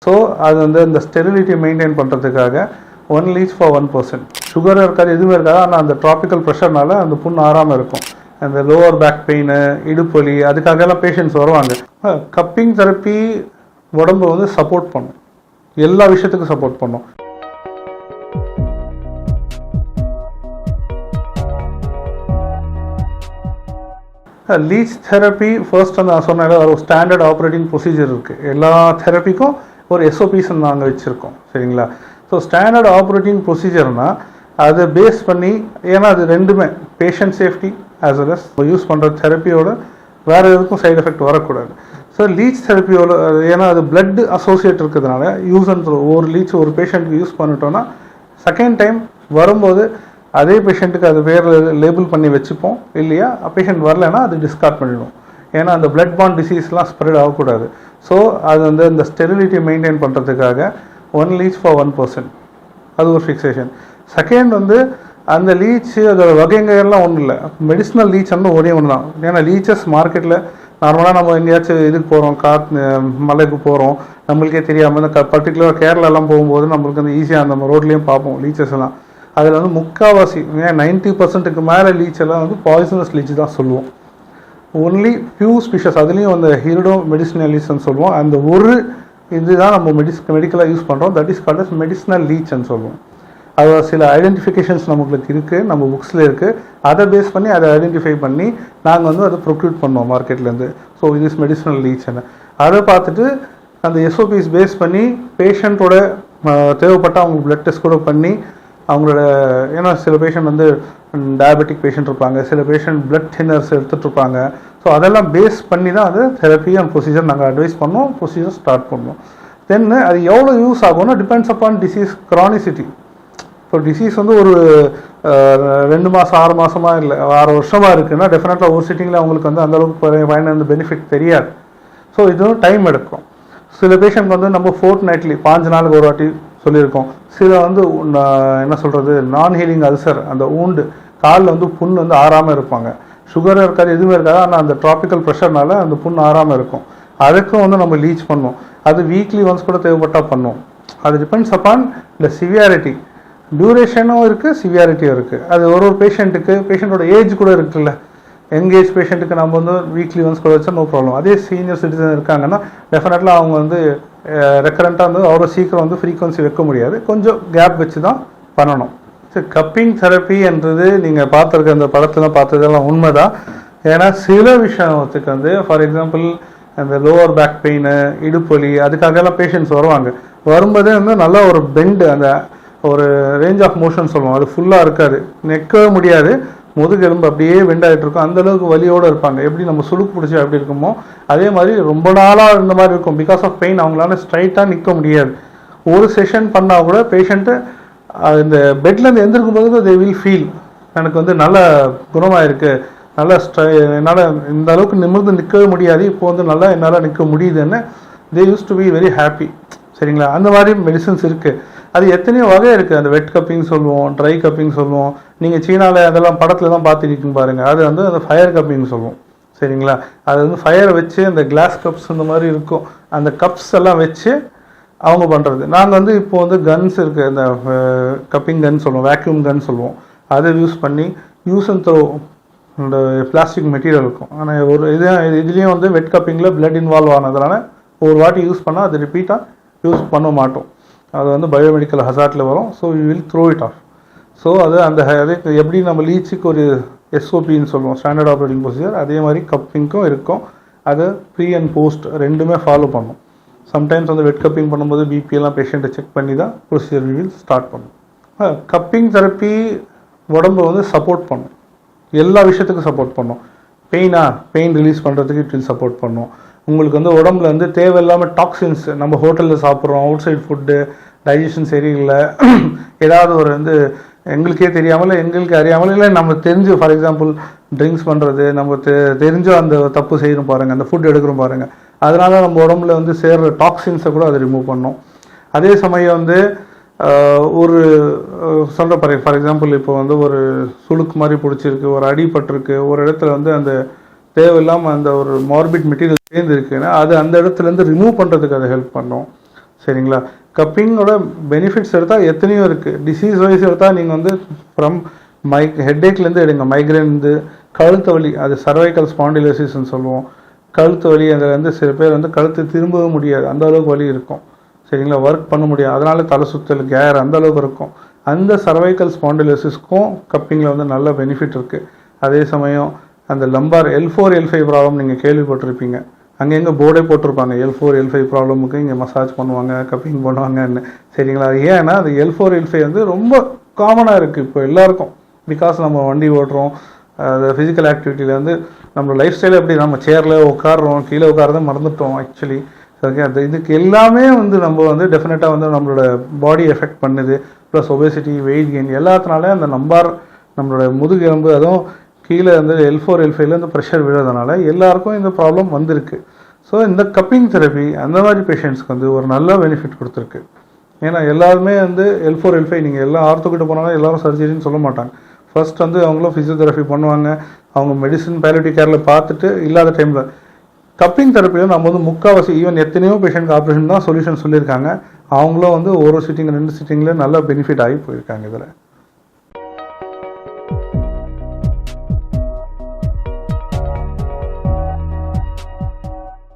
So அது வந்து இந்த ஸ்டெரிலிட்டி மெயின்டைன் பண்ணுறதுக்காக 1 leech for 1 person. சுகர் இருக்காது, எதுவுமே இருக்காது. ஆனால் அந்த ட்ராபிக்கல் ப்ரெஷர்னால அந்த புண் ஆறாமல் இருக்கும். அந்த லோவர் பேக் பெயின், இடுப்பொலி, அதுக்காகலாம் பேஷண்ட்ஸ் வருவாங்க. கப்பிங் தெரப்பி உடம்பு வந்து சப்போர்ட் பண்ணும், எல்லா விஷயத்துக்கும் சப்போர்ட் பண்ணும். லீச் தெரப்பி ஃபர்ஸ்ட் அந்த நான் சொன்ன ஒரு ஸ்டாண்டர்ட் ஆப்ரேட்டிங் ப்ரொசீஜர் இருக்குது. எல்லா தெரப்பிக்கும் ஒரு எஸ்ஓபிஸ் நாங்கள் வச்சுருக்கோம், சரிங்களா? ஸோ ஸ்டாண்டர்ட் ஆப்ரேட்டிங் ப்ரொசீஜர்னால் அதை பேஸ் பண்ணி, ஏன்னா அது ரெண்டுமே patient safety as well as use பண்ணுற தெரப்பியோட வேறு எதுக்கும் சைடு எஃபெக்ட் வரக்கூடாது. ஸோ லீச் தெரப்பியோட, ஏன்னா அது பிளட் அசோசியேட் இருக்கிறதுனால யூஸ் அண்ட் த்ரோ ஒரு லீச் ஒரு பேஷண்ட்டுக்கு யூஸ் பண்ணிட்டோன்னா செகண்ட் டைம் வரும்போது அதே பேஷண்ட்டுக்கு அது வேறு லேபிள் பண்ணி வச்சுப்போம். இல்லையா பேஷண்ட் வரலைன்னா அது டிஸ்கார்ட் பண்ணிடுவோம். ஏன்னா அந்த பிளட் பாண்ட் டிசீஸ்லாம் ஸ்ப்ரெட் ஆகக்கூடாது. ஸோ அது வந்து இந்த ஸ்டெரிலிட்டி மெயின்டைன் பண்ணுறதுக்காக 1 leech for 1 person, அது ஒரு ஃபிக்ஸேஷன். செகண்ட் வந்து அந்த லீச்சு அதோட வகைங்கெல்லாம் ஒன்றும் இல்லை, மெடிசினல் லீச் வந்து ஒரே ஒன்று தான். ஏன்னா லீச்சஸ் மார்க்கெட்டில் நார்மலாக நம்ம எங்கேயாச்சும் இதுக்கு போகிறோம், மலைக்கு போகிறோம், நம்மளுக்கே தெரியாமல் இந்த பர்டிகுலர் கேரளாலாம் போகும்போது நம்மளுக்கு வந்து ஈஸியாக அந்த ரோட்லேயும் பார்ப்போம் லீச்சஸ் எல்லாம். அதில் வந்து முக்கால்வாசி 90% மேலே லீச் எல்லாம் வந்து பாய்சனஸ் லீச் தான் சொல்லுவோம். ஒன்லி ஃபியூ ஸ்பீஷஸ், அதுலேயும் அந்த ஹீரடோ மெடிசினலிஸ்ன்னு சொல்லுவோம். அந்த ஒரு இதுதான் நம்ம மெடிக்கலாக யூஸ் பண்ணுறோம். That is called as medicinal லீச்ன்னு சொல்லுவோம். அது சில ஐடென்டிஃபிகேஷன்ஸ் நம்மளுக்கு இருக்குது, நம்ம புக்ஸில் இருக்குது. அதை பேஸ் பண்ணி அதை ஐடென்டிஃபை பண்ணி நாங்கள் வந்து அதை ப்ரொக்யூட் பண்ணுவோம் மார்க்கெட்லேருந்து. ஸோ இது இஸ் மெடிசினல் லீச்ன்னு அதை பார்த்துட்டு அந்த எஸ்ஓபிஸ் பேஸ் பண்ணி பேஷண்ட்டோட தேவைப்பட்ட அவங்களுக்கு பிளட் டெஸ்ட் கூட பண்ணி அவங்களோட, ஏன்னா சில பேஷண்ட் வந்து டயபெட்டிக் பேஷண்ட் இருப்பாங்க, சில பேஷண்ட் பிளட் தின்னர்ஸ் எடுத்துகிட்டு இருப்பாங்க. ஸோ அதெல்லாம் பேஸ் பண்ணி தான் அது தெரப்பி அண்ட் ப்ரொசீஜர் நாங்கள் அட்வைஸ் பண்ணோம், ப்ரொசீஜர் ஸ்டார்ட் பண்ணோம். தென் அது எவ்வளோ யூஸ் ஆகும்னா டிபெண்ட்ஸ் அப்பான் டிசீஸ் க்ரானிசிட்டி. இப்போ டிசீஸ் வந்து ஒரு 2 மாதம் 6 மாதமாக இல்லை 6 வருஷமாக இருக்குன்னா டெஃபினட்டாக ஒரு சிட்டிங்கில் அவங்களுக்கு வந்து அந்தளவுக்கு ஃபைனான்ஸ் பெனிஃபிட் தெரியாது. ஸோ இது டைம் எடுக்கும். சில பேஷண்ட் வந்து நம்ம ஃபோர்ட்நைட்லி 5 நாளுக்கு ஒரு வாட்டி சொல்லியிருக்கோம். சில வந்து என்ன சொல்கிறது, நான் ஹீலிங் அல்சர், அந்த ஊண்டு காலில் வந்து புண் வந்து ஆறாமல் இருப்பாங்க. சுகர் இருக்காது, எதுவுமே இருக்காது. ஆனால் அந்த ட்ராபிக்கல் ப்ரெஷர்னால அந்த புண் ஆறாமல் இருக்கும். அதுக்கும் வந்து நம்ம லீச் பண்ணோம். அது வீக்லி ஒன்ஸ் கூட தேவைப்பட்டால் பண்ணோம். அது டிபெண்ட்ஸ் அப்பான் இந்த சிவியாரிட்டி, டியூரேஷனும் இருக்குது, சிவியாரிட்டியும் இருக்குது. அது ஒரு பேஷண்ட்டுக்கு, பேஷண்ட்டோட ஏஜ் கூட இருக்குல்ல. யங் ஏஜ் பேஷண்ட்டுக்கு நம்ம வந்து வீக்லி ஒன்ஸ் கூட வச்சா நோ ப்ராப்ளம். அதே சீனியர் சிட்டிசன் இருக்காங்கன்னா டெஃபினெட்லாம் அவங்க வந்து ரெக்கரண்ட்டாக வந்து அவ்வளோ சீக்கிரம் வந்து ஃப்ரீக்வன்சி வைக்க முடியாது, கொஞ்சம் கேப் வச்சு தான் பண்ணணும். சரி, கப்பிங் தெரப்பி என்றது நீங்கள் பார்த்துருக்க அந்த படத்தில் பார்த்ததெல்லாம் உண்மை தான். ஏன்னா சில விஷயத்துக்கு வந்து ஃபார் எக்ஸாம்பிள் அந்த லோவர் பேக் பெயின், இடுப்பொலி, அதுக்காகலாம் பேஷண்ட்ஸ் வருவாங்க. வரும்போதே வந்து நல்லா ஒரு பெண்டு, அந்த ஒரு ரேஞ்ச் ஆஃப் மோஷன் சொல்லுவோம், அது ஃபுல்லாக இருக்காது, நிற்கவே முடியாது, முதுகெலும்பு அப்படியே வெண்டாகிட்டு இருக்கும், அந்தளவுக்கு வலியோடு இருப்பாங்க. எப்படி நம்ம சுளுக்கு பிடிச்சி அப்படி இருக்குமோ அதே மாதிரி ரொம்ப நாளாக இந்த மாதிரி இருக்கும். பிகாஸ் ஆஃப் பெயின் அவங்களால ஸ்ட்ரைட்டாக நிற்க முடியாது. ஒரு செஷன் பண்ணால் கூட பேஷண்ட்டு இந்த பெட்லேருந்து எந்திருக்கும் போது தே வில் ஃபீல் எனக்கு வந்து நல்ல குணமாயிருக்கு, நல்லா என்னால் இந்த அளவுக்கு நிமிர்ந்து நிற்கவே முடியாது, இப்போ வந்து நல்லா என்னால் நிற்க முடியுதுன்னு they used to be very happy, சரிங்களா? அந்த மாதிரி மெடிசன்ஸ் இருக்குது. அது எத்தனையோ வகை இருக்குது. அந்த வெட் கப்பிங் சொல்லுவோம், ட்ரை கப்பிங் சொல்லுவோம். நீங்கள் சீனாவில் அதெல்லாம் படத்தில் தான் பார்த்துருக்கீங்க பாருங்கள். அது வந்து அந்த ஃபயர் கப்பிங் சொல்லுவோம், சரிங்களா? அது வந்து ஃபயரை வச்சு அந்த கிளாஸ் கப்ஸ் இந்த மாதிரி இருக்கும், அந்த கப்ஸ் எல்லாம் வச்சு அவங்க பண்ணுறது. நாங்கள் வந்து இப்போ வந்து கன்ஸ் இருக்குது, அந்த கப்பிங் கன் சொல்லுவோம், வேக்யூம் கன் சொல்லுவோம். அதை யூஸ் பண்ணி யூஸ் அண்ட் த்ரோ இந்த பிளாஸ்டிக் மெட்டீரியல் இருக்கும். ஆனால் ஒரு இதுலேயும் வந்து வெட் கப்பிங்கில் பிளட் இன்வால்வ் ஆனதுனால ஒரு வாட்டி யூஸ் பண்ணால் அது ரிப்பீட்டாக யூஸ் பண்ண மாட்டோம். அது வந்து பயோமெடிக்கல் ஹசார்ட்டில் வரும். So you will throw it of. So அது அந்த எப்படி நம்ம லீச்சுக்கு ஒரு எஸ்ஓபின்னு சொல்லுவோம், ஸ்டாண்டர்ட் ஆப்ரேட்டிங் ப்ரொசீஜர், அதே மாதிரி கப்பிங்க்கும் இருக்கும். அது ப்ரீ அண்ட் போஸ்ட் ரெண்டுமே ஃபாலோ பண்ணும். சம்டைம்ஸ் வந்து வெட் கப்பிங் பண்ணும்போது பிபிஎல்லாம் பேஷண்ட்டை செக் பண்ணி தான் ப்ரொசீஜர் வில் ஸ்டார்ட் பண்ணும். கப்பிங் தெரப்பி உடம்பு வந்து சப்போர்ட் பண்ணும், எல்லா விஷயத்துக்கும் சப்போர்ட் பண்ணும். பெயின் ரிலீஸ் பண்ணுறதுக்கு இட் வில் சப்போர்ட் பண்ணும். உங்களுக்கு வந்து உடம்புல வந்து தேவையில்லாமல் டாக்ஸின்ஸ், நம்ம ஹோட்டலில் சாப்பிட்றோம், அவுட் சைட் ஃபுட்டு, டைஜஷன் சரியில்லை, ஏதாவது ஒரு வந்து எங்களுக்கே தெரியாமல் எங்களுக்கு அறியாமல் இல்லை நம்ம தெரிஞ்சு ஃபார் எக்ஸாம்பிள் ட்ரிங்க்ஸ் பண்ணுறது, நம்ம தெரிஞ்சோ அந்த தப்பு செய்யணும் பாருங்கள், அந்த ஃபுட் எடுக்கிறோம் பாருங்கள், அதனால் நம்ம உடம்புல வந்து சேர்கிற டாக்ஸின்ஸை கூட அதை ரிமூவ் பண்ணோம். அதே சமயம் வந்து ஒரு சொல்கிற ஃபார் எக்ஸாம்பிள் இப்போ வந்து ஒரு சுளுக்கு மாதிரி பிடிச்சிருக்கு, ஒரு அடிபட்டிருக்கு, ஒரு இடத்துல வந்து அந்த தேவையில்லாமல் அந்த ஒரு மார்பிட் மெட்டீரியல் சேர்ந்து இருக்குன்னா அது அந்த இடத்துலேருந்து ரிமூவ் பண்ணுறதுக்கு அதை ஹெல்ப் பண்ணோம். சரிங்களா. கப்பிங்கோட பெனிஃபிட்ஸ் எடுத்தால் எத்தனையோ இருக்குது. டிசீஸ் வைஸ் எடுத்தால் நீங்கள் வந்து ஃப்ரம் ஹெட்டேக்லேருந்து எடுங்க, மைக்ரேன்லேருந்து கழுத்து வலி, அது சர்வைக்கல் ஸ்பாண்டிலோசிஸ்ன்னு சொல்லுவோம். கழுத்து வலி, அதில் வந்து சில பேர் வந்து கழுத்து திரும்பவே முடியாது, அந்த அளவுக்கு வலி இருக்கும். சரிங்களா. ஒர்க் பண்ண முடியாது, அதனால தலை சுற்றல், கேர் அந்த அளவுக்கு இருக்கும். அந்த சர்வைக்கல் ஸ்பாண்டிலோசிஸ்க்கும் கப்பிங்கில் வந்து நல்ல பெனிஃபிட் இருக்குது. அதே சமயம் அந்த லம்பார் L4 L5 ப்ராப்ளம் நீங்கள் கேள்விப்பட்டிருப்பீங்க, அங்கங்கே போர்டே போட்டிருப்பாங்க, L4 L5 ப்ராப்ளமுக்கு இங்கே மசாஜ் பண்ணுவாங்க, கப்பிங் பண்ணுவாங்கன்னு. சரிங்களா. ஏன்னா அது L4 L5 வந்து ரொம்ப காமனாக இருக்குது இப்போ எல்லாருக்கும். பிகாஸ் நம்ம வண்டி ஓட்டுறோம், அந்த ஃபிசிக்கல் ஆக்டிவிட்டியில் வந்து நம்ம லைஃப் ஸ்டைல் எப்படி, நம்ம சேரில் உட்காடுறோம், கீழே உட்காரத மறந்துட்டோம் ஆக்சுவலி. ஓகே, அது இதுக்கு எல்லாமே வந்து நம்ம வந்து டெஃபினட்டாக வந்து நம்மளோட பாடி எஃபெக்ட் பண்ணுது. ப்ளஸ் ஒபேசிட்டி, வெயிட் கெயின் எல்லாத்தினாலே அந்த நம்மளோட முதுகெலும்பு, அதுவும் கீழே வந்து L4 L5லேருந்து ப்ரெஷர் விழுறதுனால எல்லாருக்கும் இந்த ப்ராப்ளம் வந்திருக்கு. ஸோ இந்த கப்பிங் தெரப்பி அந்த மாதிரி பேஷண்ட்ஸ்க்கு வந்து ஒரு நல்ல பெனிஃபிட் கொடுத்துருக்கு. ஏன்னா எல்லாருமே வந்து L4 L5 நீங்கள் எல்லா ஆர்த்தோக்கிட்ட போனாலும் எல்லாரும் சர்ஜரின்னு சொல்ல மாட்டாங்க. ஃபர்ஸ்ட் வந்து அவங்களும் ஃபிசியோதெரப்பி பண்ணுவாங்க, அவங்க மெடிசன் பேலியேட்டிவ் கேரில் பார்த்துட்டு இல்லாத டைமில் கப்பிங் தெரப்பியில் நம்ம வந்து முக்கால்வாசி ஈவன் எத்தனையோ பேஷண்ட்க்கு ஆப்ரேஷன் தான் சொல்யூஷன் சொல்லியிருக்காங்க. அவங்களும் வந்து ஒரு சிட்டிங் 2 சிட்டிங்கில் நல்ல பெனிஃபிட் ஆகி போயிருக்காங்க இதில்.